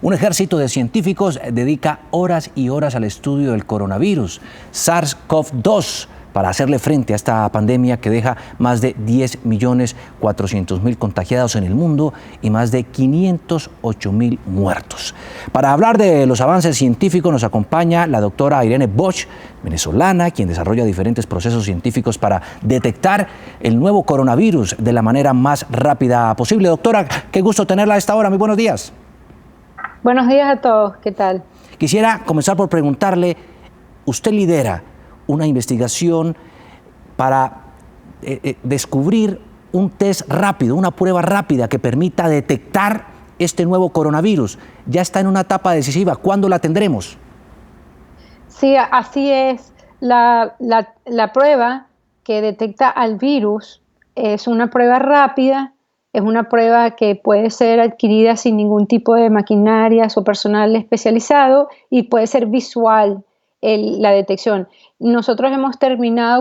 Un ejército de científicos dedica horas y horas al estudio del coronavirus, SARS-CoV-2, para hacerle frente a esta pandemia que deja más de 10.400.000 contagiados en el mundo y más de 508.000 muertos. Para hablar de los avances científicos nos acompaña la doctora Irene Bosch, venezolana, quien desarrolla diferentes procesos científicos para detectar el nuevo coronavirus de la manera más rápida posible. Doctora, qué gusto tenerla a esta hora. Muy buenos días. Buenos días a todos. ¿Qué tal? Quisiera comenzar por preguntarle, usted lidera una investigación para descubrir un test rápido, una prueba rápida que permita detectar este nuevo coronavirus. Ya está en una etapa decisiva. ¿Cuándo la tendremos? Sí, así es. La prueba que detecta al virus es una prueba rápida, es una prueba que puede ser adquirida sin ningún tipo de maquinarias o personal especializado y puede ser visual la detección. Nosotros hemos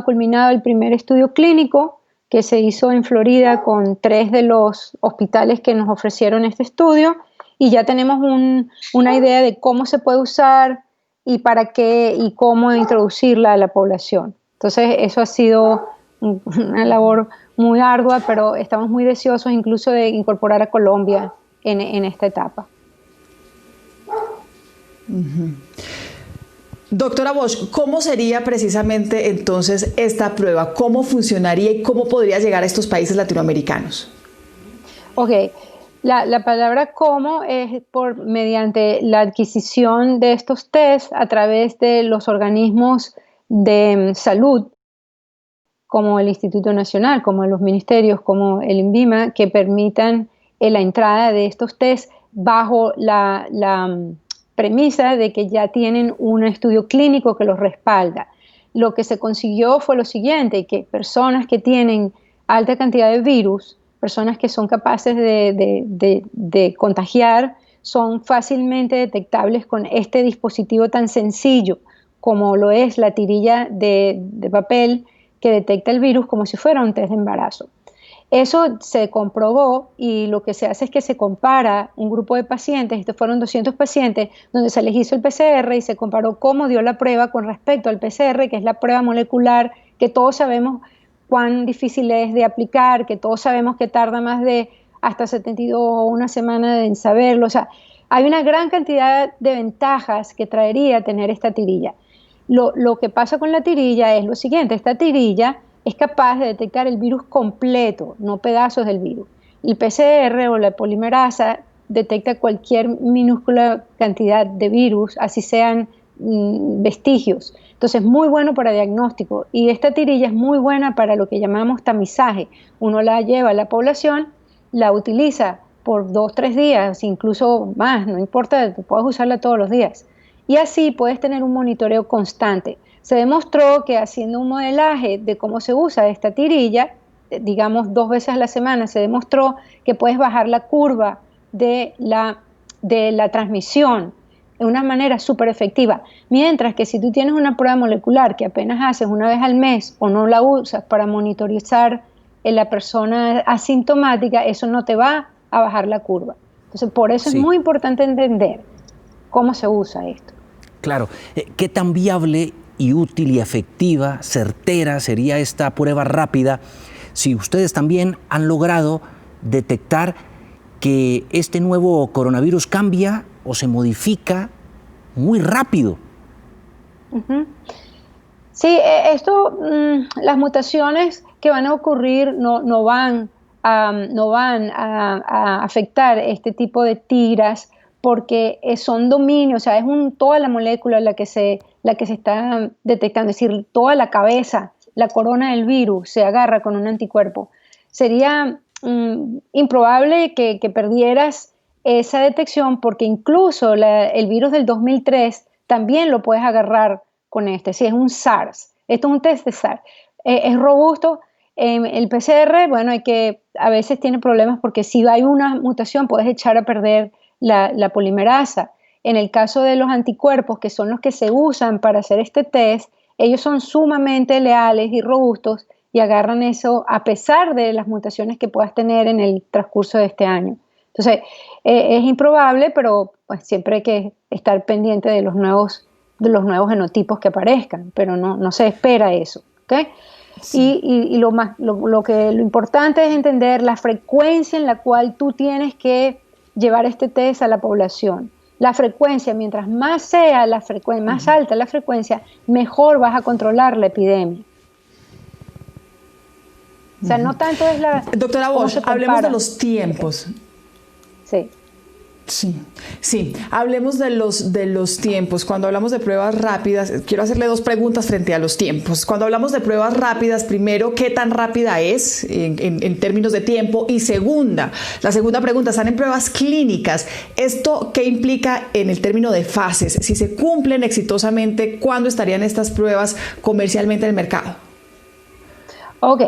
culminado el primer estudio clínico que se hizo en Florida con 3 de los hospitales que nos ofrecieron este estudio y ya tenemos una idea de cómo se puede usar y para qué y cómo introducirla a la población. Entonces eso ha sido una labor muy ardua, pero estamos muy deseosos incluso de incorporar a Colombia en esta etapa. Uh-huh. Doctora Bosch, ¿cómo sería precisamente entonces esta prueba? ¿Cómo funcionaría y cómo podría llegar a estos países latinoamericanos? Ok, la palabra cómo es mediante la adquisición de estos test a través de los organismos de salud, como el Instituto Nacional, como los ministerios, como el INVIMA, que permitan la entrada de estos test bajo la premisa de que ya tienen un estudio clínico que los respalda. Lo que se consiguió fue lo siguiente, que personas que tienen alta cantidad de virus, personas que son capaces de contagiar, son fácilmente detectables con este dispositivo tan sencillo como lo es la tirilla de papel que detecta el virus como si fuera un test de embarazo. Eso se comprobó y lo que se hace es que se compara un grupo de pacientes, estos fueron 200 pacientes, donde se les hizo el PCR y se comparó cómo dio la prueba con respecto al PCR, que es la prueba molecular que todos sabemos cuán difícil es de aplicar, que todos sabemos que tarda más de hasta 72 o una semana en saberlo. O sea, hay una gran cantidad de ventajas que traería tener esta tirilla. Lo que pasa con la tirilla es lo siguiente, esta tirilla es capaz de detectar el virus completo, no pedazos del virus. El PCR o la polimerasa detecta cualquier minúscula cantidad de virus, así sean vestigios. Entonces es muy bueno para diagnóstico y esta tirilla es muy buena para lo que llamamos tamizaje. Uno la lleva a la población, la utiliza por 2 o 3 días, incluso más, no importa, puedes usarla todos los días. Y así puedes tener un monitoreo constante. Se demostró que haciendo un modelaje de cómo se usa esta tirilla, digamos 2 veces a la semana, se demostró que puedes bajar la curva de la transmisión de una manera súper efectiva. Mientras que si tú tienes una prueba molecular que apenas haces una vez al mes o no la usas para monitorizar en la persona asintomática, eso no te va a bajar la curva. Entonces, por eso es muy importante entender cómo se usa esto. Claro. ¿Qué tan viable y útil y efectiva, certera sería esta prueba rápida si ustedes también han logrado detectar que este nuevo coronavirus cambia o se modifica muy rápido? Uh-huh. Sí, las mutaciones que van a ocurrir no van a afectar este tipo de tiras porque son dominios, o sea, es toda la molécula la que se está detectando, es decir, toda la cabeza, la corona del virus se agarra con un anticuerpo. Sería improbable que perdieras esa detección porque incluso el virus del 2003 también lo puedes agarrar con si es un SARS. Esto es un test de SARS. Es robusto. El PCR, bueno, a veces tiene problemas porque si hay una mutación puedes echar a perder la polimerasa. En el caso de los anticuerpos, que son los que se usan para hacer este test, ellos son sumamente leales y robustos y agarran eso a pesar de las mutaciones que puedas tener en el transcurso de este año. Entonces, es improbable, pero pues, siempre hay que estar pendiente de los nuevos genotipos que aparezcan, pero no se espera eso. ¿Okay? Sí. Y lo importante es entender la frecuencia en la cual tú tienes que llevar este test a la población. La frecuencia, mientras más sea la frecuencia, más alta la frecuencia, mejor vas a controlar la epidemia. O sea, no tanto es la... Doctora Bosch, hablemos de los tiempos. Sí. Sí, hablemos de los tiempos. Cuando hablamos de pruebas rápidas, quiero hacerle dos preguntas frente a los tiempos. Cuando hablamos de pruebas rápidas, primero, ¿qué tan rápida es en términos de tiempo? Y la segunda pregunta, están en pruebas clínicas. ¿Esto qué implica en el término de fases? Si se cumplen exitosamente, ¿cuándo estarían estas pruebas comercialmente en el mercado? Ok,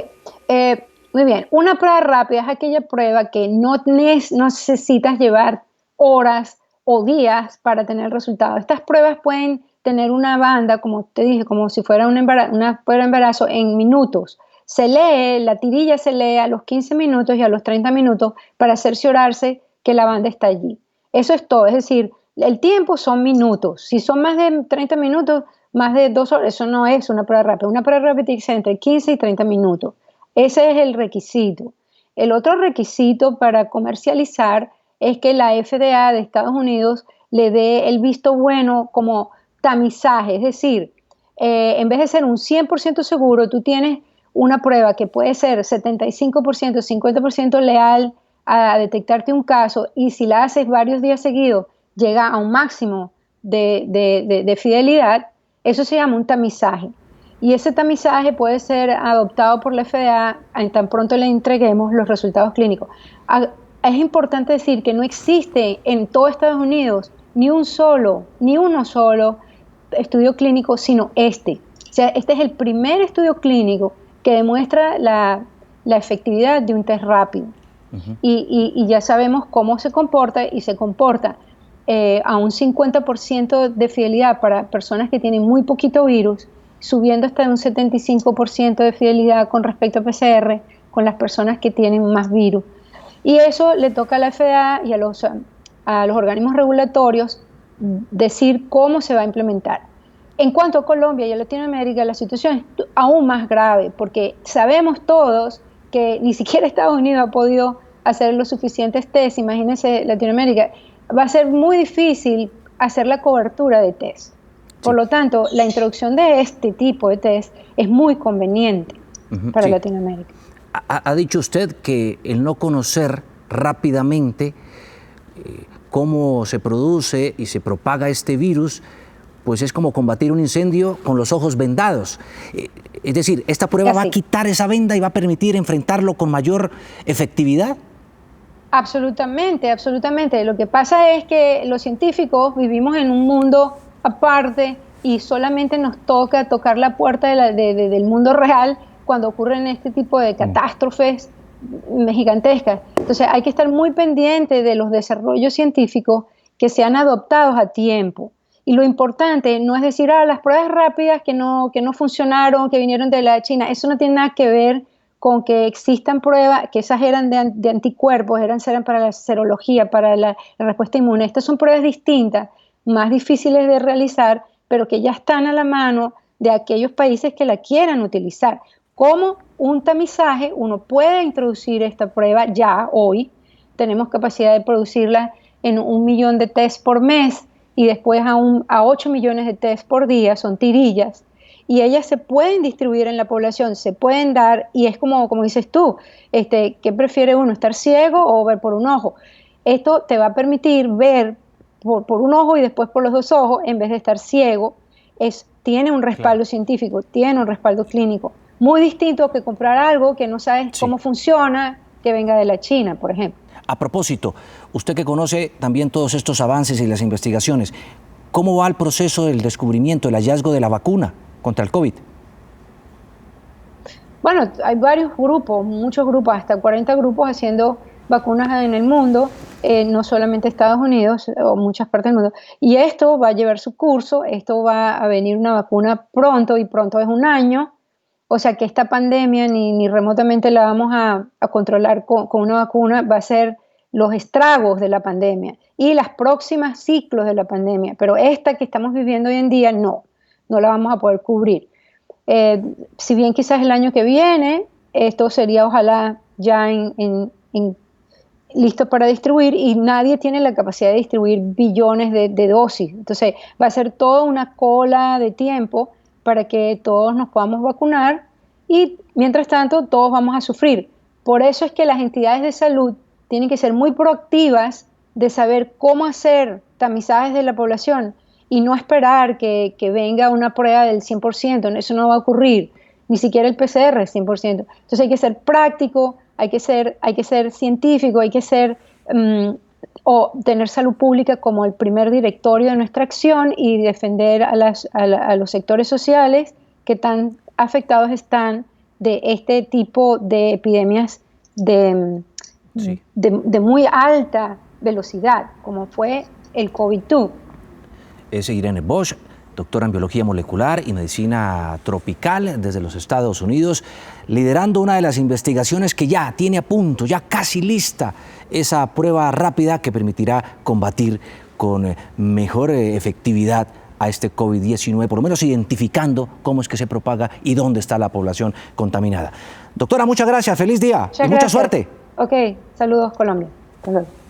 muy bien. Una prueba rápida es aquella prueba que no necesitas llevar horas o días para tener el resultado. Estas pruebas pueden tener una banda, como te dije, como si fuera una prueba de embarazo en minutos. La tirilla se lee a los 15 minutos y a los 30 minutos para cerciorarse que la banda está allí. Eso es todo, es decir, el tiempo son minutos. Si son más de 30 minutos, más de 2 horas, eso no es una prueba rápida. Una prueba rápida tiene que ser entre 15 y 30 minutos. Ese es el requisito. El otro requisito para comercializar es que la FDA de Estados Unidos le dé el visto bueno como tamizaje, es decir, en vez de ser un 100% seguro, tú tienes una prueba que puede ser 75%, 50% leal a detectarte un caso, y si la haces varios días seguidos, llega a un máximo de fidelidad. Eso se llama un tamizaje. Y ese tamizaje puede ser adoptado por la FDA en tan pronto le entreguemos los resultados clínicos. Es importante decir que no existe en todo Estados Unidos ni uno solo estudio clínico, sino este. O sea, este es el primer estudio clínico que demuestra la efectividad de un test rápido. Y ya sabemos cómo se comporta, y se comporta a un 50% de fidelidad para personas que tienen muy poquito virus, subiendo hasta un 75% de fidelidad con respecto a PCR con las personas que tienen más virus. Y eso le toca a la FDA y a los organismos regulatorios decir cómo se va a implementar. En cuanto a Colombia y a Latinoamérica, la situación es aún más grave, porque sabemos todos que ni siquiera Estados Unidos ha podido hacer los suficientes test. Imagínense Latinoamérica, va a ser muy difícil hacer la cobertura de test. Por lo tanto, la introducción de este tipo de test es muy conveniente para Latinoamérica. Ha dicho usted que el no conocer rápidamente cómo se produce y se propaga este virus, pues es como combatir un incendio con los ojos vendados. Es decir, ¿esta prueba va a quitar esa venda y va a permitir enfrentarlo con mayor efectividad? Absolutamente, absolutamente. Lo que pasa es que los científicos vivimos en un mundo aparte y solamente nos toca tocar la puerta del mundo real cuando ocurren este tipo de catástrofes gigantescas. Entonces hay que estar muy pendiente de los desarrollos científicos que sean adoptados a tiempo. Y lo importante no es decir, las pruebas rápidas que no funcionaron, que vinieron de la China. Eso no tiene nada que ver con que existan pruebas, que esas eran de anticuerpos, eran para la serología, para la respuesta inmune. Estas son pruebas distintas, más difíciles de realizar, pero que ya están a la mano de aquellos países que la quieran utilizar. Como un tamizaje, uno puede introducir esta prueba ya hoy. Tenemos capacidad de producirla en 1 millón de tests por mes y después a 8 millones de tests por día, son tirillas. Y ellas se pueden distribuir en la población, se pueden dar, y es como dices tú, ¿qué prefiere uno, estar ciego o ver por un ojo? Esto te va a permitir ver por un ojo y después por los 2 ojos, en vez de estar ciego. Tiene un respaldo científico, tiene un respaldo clínico, muy distinto que comprar algo que no sabes cómo funciona, que venga de la China, por ejemplo. A propósito, usted que conoce también todos estos avances y las investigaciones, ¿cómo va el proceso del descubrimiento, el hallazgo de la vacuna contra el COVID? Bueno, hay varios grupos, muchos grupos, hasta 40 grupos haciendo vacunas en el mundo, no solamente Estados Unidos o muchas partes del mundo. Y esto va a llevar su curso, esto va a venir una vacuna pronto, y pronto es 1 año. O sea que esta pandemia ni remotamente la vamos a controlar con una vacuna, va a ser los estragos de la pandemia y las próximas ciclos de la pandemia, pero esta que estamos viviendo hoy en día no la vamos a poder cubrir. Si bien quizás el año que viene esto sería ojalá ya listo para distribuir, y nadie tiene la capacidad de distribuir billones de dosis. Entonces va a ser toda una cola de tiempo para que todos nos podamos vacunar y mientras tanto todos vamos a sufrir. Por eso es que las entidades de salud tienen que ser muy proactivas de saber cómo hacer tamizajes de la población y no esperar que venga una prueba del 100%, eso no va a ocurrir, ni siquiera el PCR es 100%. Entonces hay que ser práctico, hay que ser científico, hay que ser o tener salud pública como el primer directorio de nuestra acción y defender a los sectores sociales que tan afectados están de este tipo de epidemias de muy alta velocidad, como fue el COVID-2. Es Irene Bosch, doctora en Biología Molecular y Medicina Tropical desde los Estados Unidos, liderando una de las investigaciones que ya tiene a punto, ya casi lista, esa prueba rápida que permitirá combatir con mejor efectividad a este COVID-19, por lo menos identificando cómo es que se propaga y dónde está la población contaminada. Doctora, muchas gracias, feliz día y mucha suerte. Ok, saludos Colombia. Hasta luego.